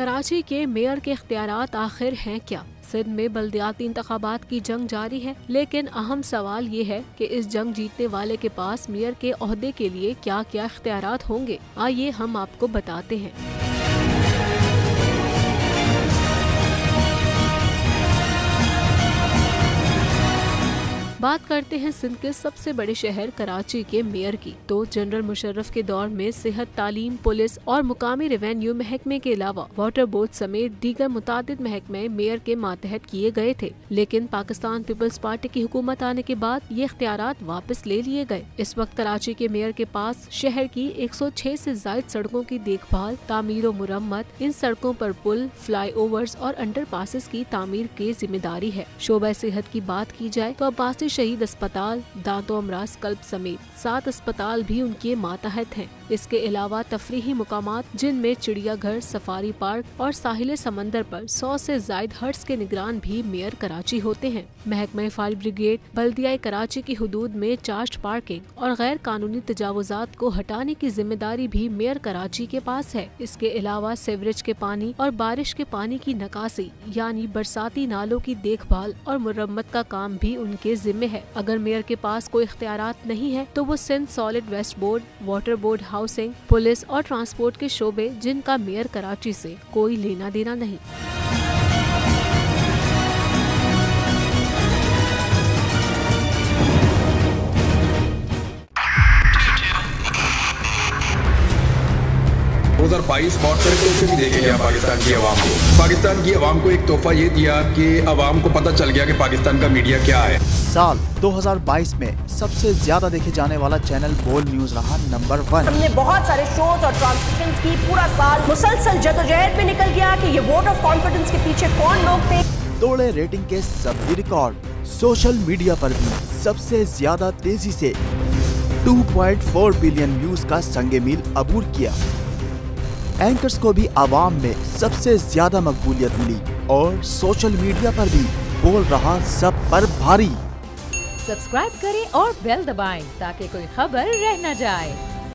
कराची के मेयर के इख्तियारात आखिर हैं क्या? सिंध में बल्दियाती इंतखाबात की जंग जारी है, लेकिन अहम सवाल ये है कि इस जंग जीतने वाले के पास मेयर के ओहदे के लिए क्या क्या इख्तियारात होंगे। आइए हम आपको बताते हैं। बात करते हैं सिंध के सबसे बड़े शहर कराची के मेयर की। तो जनरल मुशर्रफ के दौर में सेहत, तालीम, पुलिस और मुकामी रेवेन्यू महकमे के अलावा वाटर बोर्ड समेत दीगर मुतादिद महकमे मेयर के मातहत किए गए थे, लेकिन पाकिस्तान पीपल्स पार्टी की हुकूमत आने के बाद ये इख्तियारात वापस ले लिए गए। इस वक्त कराची के मेयर के पास शहर की 106 से ज्यादा सड़कों की देखभाल, तामीर और मुरम्मत, इन सड़कों पर पुल, फ्लाई ओवर्स और अंडर पासिस की तामीर की जिम्मेदारी है। शोबा सेहत की बात की जाए तो अब्बासी शहीद अस्पताल, दांतो अमराज कल्ब समेत 7 अस्पताल भी उनके मातहत हैं। इसके अलावा तफरीही मुकामात जिनमें चिड़ियाघर, सफारी पार्क और साहिल समंदर पर 100 से ज्यादा हर्ट्स के निगरान भी मेयर कराची होते हैं। महकमा फायर ब्रिगेड बल्दिया कराची की हुदूद में चार्ज पार्किंग और गैर कानूनी तजावुजात को हटाने की जिम्मेदारी भी मेयर कराची के पास है। इसके अलावा सीवरेज के पानी और बारिश के पानी की निकासी यानी बरसाती नालों की देखभाल और मुरम्मत का काम भी उनके जिम्मे है। अगर मेयर के पास कोई इख्तियारात नहीं है तो वो Sindh solid waste board, water board, housing, police और ट्रांसपोर्ट के शोबे जिनका मेयर कराची से कोई लेना देना नहीं। बहुत भी देखे गया पाकिस्तान की आवाम को। पाकिस्तान की आवाम को एक तोहफा ये दिया कि आवाम को पता चल गया कि पाकिस्तान का मीडिया क्या है। साल 2022 में सबसे ज्यादा देखे जाने वाला चैनल बोल न्यूज रहा नंबर 1। हमने बहुत सारे शोज और ट्रांसमिशंस की, पूरा साल मुसलसल जदोजहद में निकल गया कि ये वोट ऑफ कॉन्फिडेंस के पीछे कौन लोग थे। तोड़े रेटिंग के सभी रिकॉर्ड। सोशल मीडिया पर भी सबसे ज्यादा तेजी से 2.4 बिलियन व्यूज का संगे मील अबूर किया। एंकर्स को भी आवाम में सबसे ज्यादा मकबूलियत मिली और सोशल मीडिया पर भी बोल रहा सब पर भारी। सब्सक्राइब करें और बेल दबाएं ताकि कोई खबर रह न जाए।